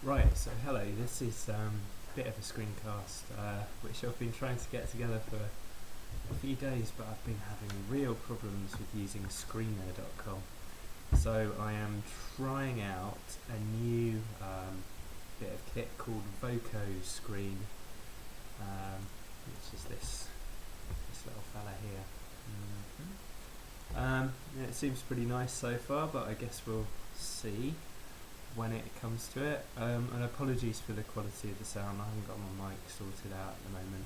Right, so hello, this is a bit of a screencast which I've been trying to get together for a few days, but I've been having real problems with using screener.com. So I am trying out a new bit of kit called Voco Screen, which is this little fella here. Yeah, it seems pretty nice so far, but I guess we'll see when it comes to it. And apologies for the quality of the sound, I haven't got my mic sorted out at the moment.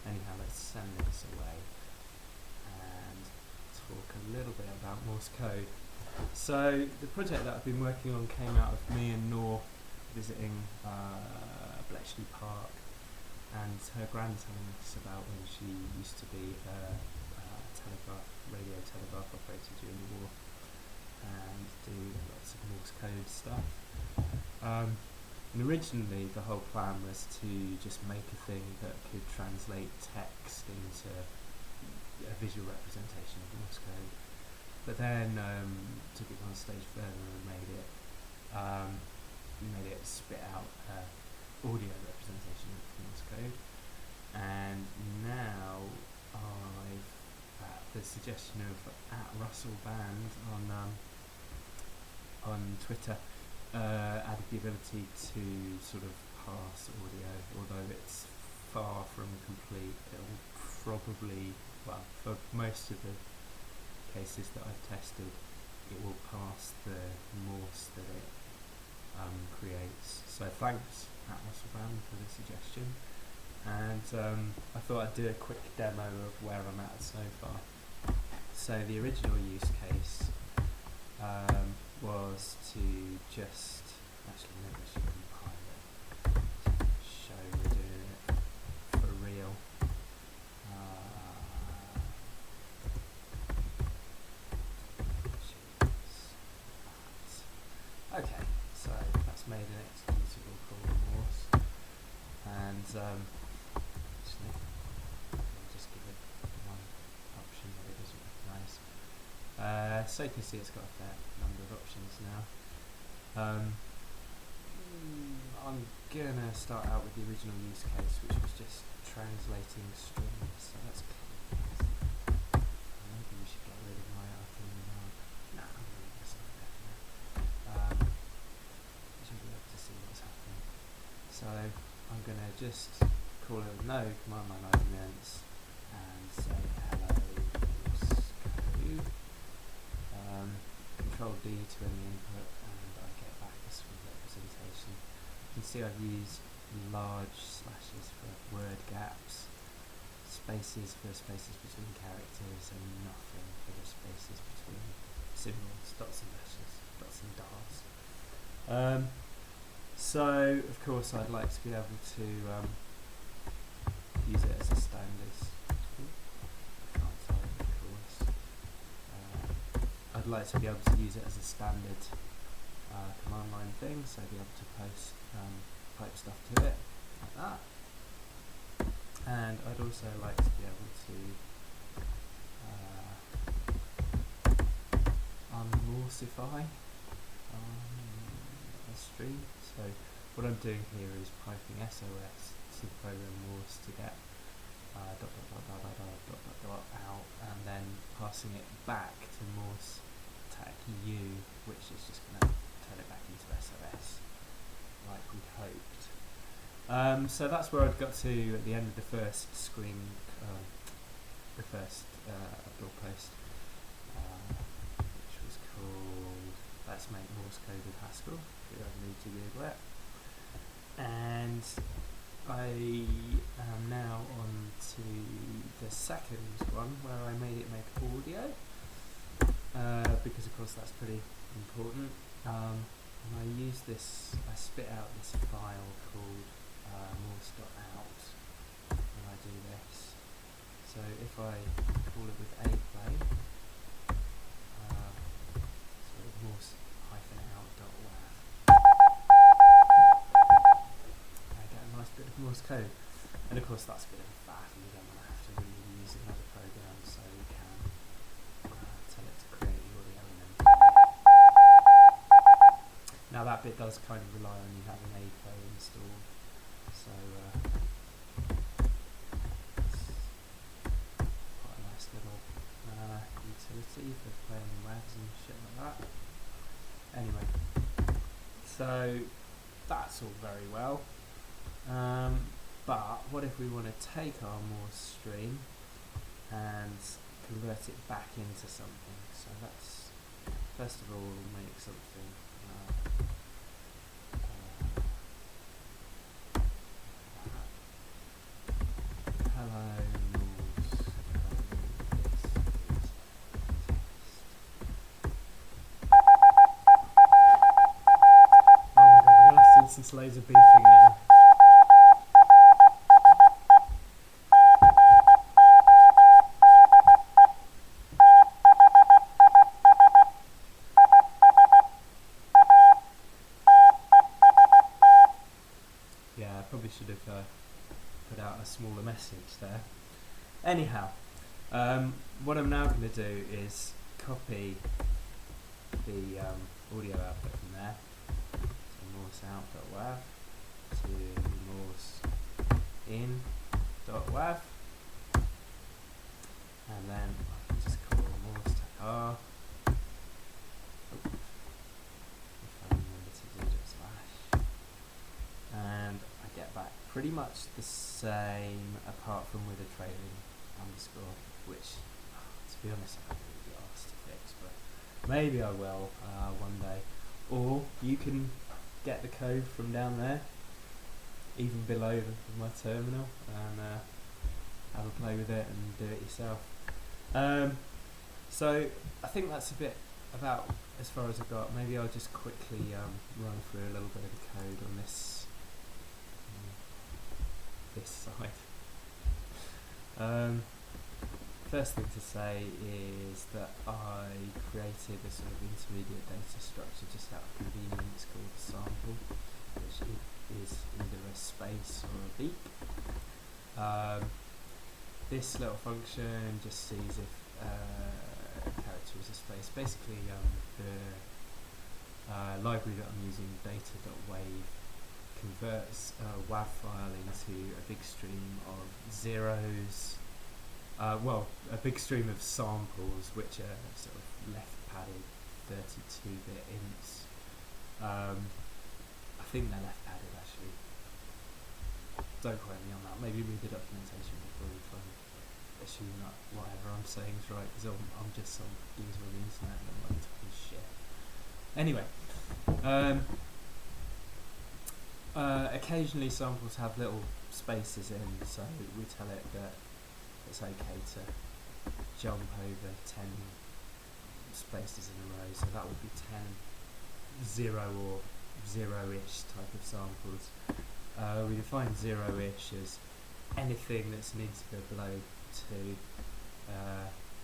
Anyhow, let's send this away and talk a little bit about Morse code. So the project that I've been working on came out of me and Nor visiting Bletchley Park, and her gran telling us about when she used to be a radio telegraph operator during the war and do lots of Morse code stuff. And originally the whole plan was to just make a thing that could translate text into a visual representation of Morse code, but then took it one stage further and made it spit out audio representation of Morse code. And now I've, at the suggestion of @RussellBand on Twitter, added the ability to sort of parse audio, although it's far from complete. It'll probably, well, for most of the cases that I've tested, it will parse the Morse that it creates. So thanks @RussellBand for the suggestion. And I thought I'd do a quick demo of where I'm at so far. So the original use case was to just, actually maybe I should compile it to show we're doing it for real. Okay, so that's made an executable called Morse, and actually I'll just give it one option that it doesn't recognise. So you can see it's got a fair number of options now. I'm gonna start out with the original use case, which was just translating strings. So let's maybe we should get rid of my arcane mark. Nah, I'm gonna leave this on definitely. You should be able to see what's happening. So I'm gonna just call it no command line arguments and say hello Morse code. Control D to any input, and I get back a screen representation. You can see I've used large slashes for word gaps, spaces for spaces between characters, and nothing for the spaces between symbols, dots and dashes, dots and stars. So of course I'd like to be able to use it as a standard. I'd like to be able to use it as a standard command line thing, so be able to post pipe stuff to it like that. And I'd also like to be able to unmorsify a string. So what I'm doing here is piping SOS to the program Morse to get out, and then passing it back to Morse tag U, which is just going to turn it back into SOS like we'd hoped. So that's where I'd got to at the end of the first screen, the first blog post, which was called Let's Make Morse Code with Haskell, if you ever need to Google it. And I am now on to the second one, where I made it make audio, because of course that's pretty important. And I use this, I spit out this file called morse.out when I do this. So if I call it with a play, so morse-out.wav, I get a nice bit of Morse code. And of course that's a bit of a faff, and you don't want to have to really use another program, so you can tell it to create the audio and then Now that bit does kind of rely on you having APO installed, so it's quite a nice little utility for playing webs and shit like that. Anyway, so that's all very well, but what if we want to take our Morse stream and convert it back into something? So let's first of all make something hello Morse code, this is a test. Oh my god, we're gonna have to listen to loads of beeping now. Yeah, I probably should have put out a smaller message there. Anyhow, what I'm now going to do is copy the audio output from there, so morse out.wav to morse in.wav, and then I can just call morse.r. If I remember to do /, and I get back pretty much the same, apart from with a trailing underscore, which, to be honest, I don't really get asked to fix, but maybe I will one day. Or you can get the code from down there, even below my terminal, and have a play with it and do it yourself. So I think that's a bit about as far as I got. Maybe I'll just quickly run through a little bit of the code on this side. First thing to say is that I created a sort of intermediate data structure just out of convenience called a sample, which is either a space or a beep. This little function just sees if a character is a space. Basically, the library that I'm using, data.wave, converts a WAV file into a big stream of zeros, a big stream of samples which are sort of left padded 32-bit ints. I think they're left padded actually. Don't quote me on that. Maybe read the documentation before you try and assume that whatever I'm saying is right, because I'm just some user on the internet and I'm like talking shit. Anyway, occasionally samples have little spaces in, so we tell it that it's okay to jump over 10 spaces in a row, so that would be 10 0 or 0-ish type of samples. We define 0-ish as anything that's an integer below 2,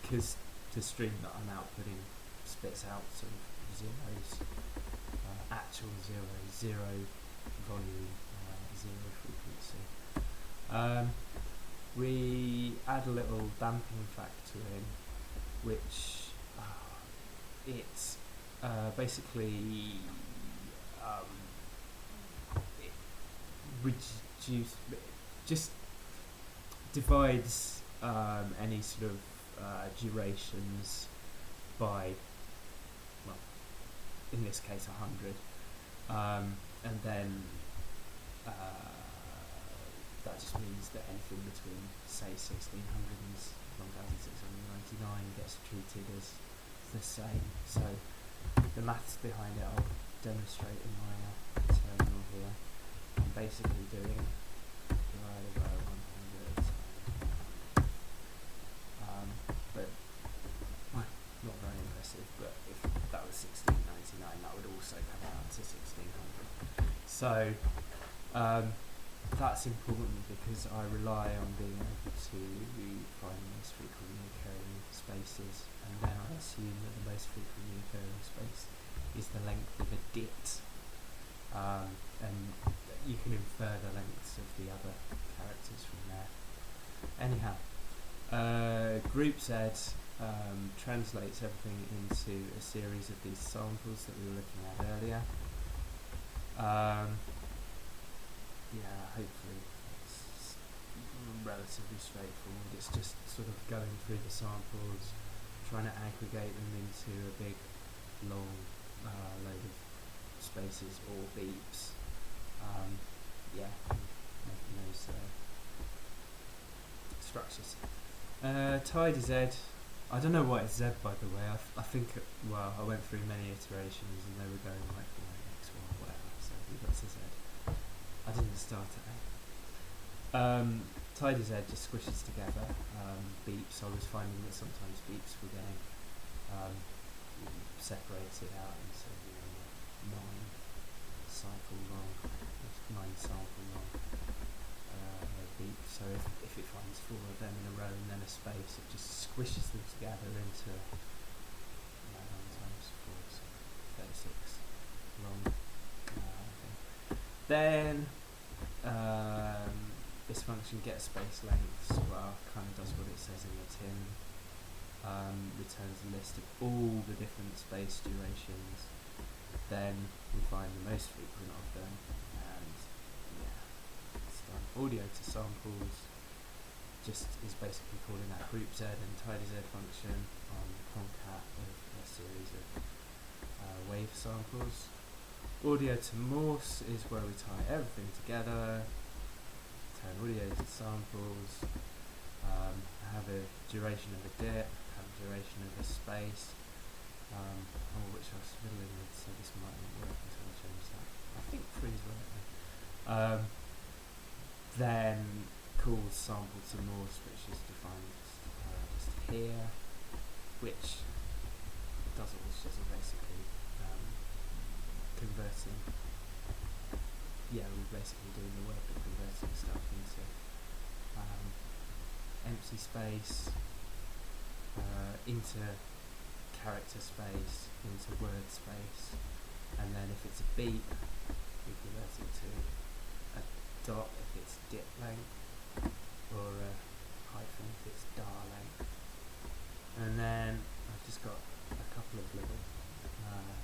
because the stream that I'm outputting spits out sort of zeros, actual zeros, 0 volume, 0 frequency. We add a little damping factor in, which it's basically just divides any sort of durations by, well, in this case 100, and then that just means that anything between, say, 1600 and 1699 gets treated as the same. So the maths behind it I'll demonstrate in my terminal here. I'm basically doing divided by 100, but well, not very impressive, but if that was 1699 that would also come out to 1600. So that's important because I rely on being able to find the most frequently occurring spaces, and then I assume that the most frequently occurring space is the length of a dit, and you can infer the lengths of the other characters from there. Anyhow, group Z translates everything into a series of these samples that we were looking at earlier. Yeah, hopefully it's relatively straightforward. It's just sort of going through the samples, trying to aggregate them into a big, long load of spaces or beeps. Yeah, making those structures. Tide is Z. I don't know why it's Z, by the way. I think, well, I went through many iterations and they were going like X, Y, whatever, so we got to Z. I didn't start at A. Tide is Z just squishes together beeps. I was finding that sometimes beeps were getting separated out into 9 sample long beep. So if it finds 4 of them in a row and then a space, it just squishes them together into 9 times 4, so 36 long. Then this function gets space lengths. Well, kind of does what it says in the tin. Returns a list of all the different space durations. Then we find the most frequent of them, and yeah, it's done. Audio to samples just is basically calling that group Z and tidy Z function on the concat of a series of wave samples. Audio to morse is where we tie everything together, turn audio to samples, have a duration of a dip, have a duration of a space, which I was fiddling with, so this might not work until I change that. I think 3 is right there. Then calls sample to morse, which is defined just here, which does all sorts of basically converting. Yeah, we're basically doing the work of converting stuff into empty space, into character space, into word space, and then if it's a beep, we convert it to a dot if it's dip length, or a hyphen if it's dar length. And then I've just got a couple of little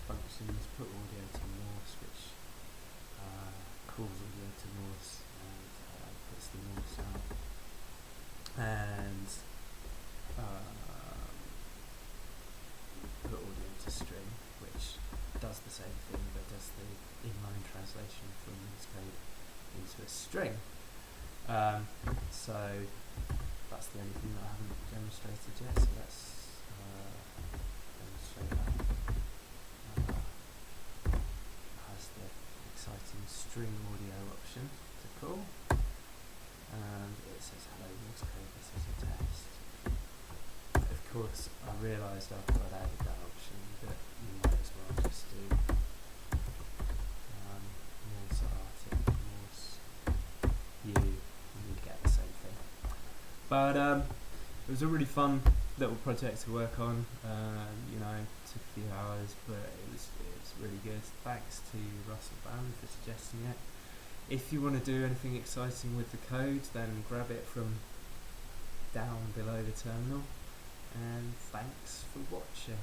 functions. Put audio to morse, which calls audio to morse and puts the morse out, and put audio to string, which does the same thing but does the inline translation from this code into a string. So that's the only thing that I haven't demonstrated yet, so let's demonstrate that. Has the exciting string audio option to call, and it says hello Morse code, this is a test. Of course, I realised after I'd added that option that you might as well just do Morse artic, Morse U, and you'd get the same thing. But it was a really fun little project to work on. Took a few hours, but it was really good. Thanks to Russell Band for suggesting it. If you want to do anything exciting with the code, then grab it from down below the terminal. And thanks for watching.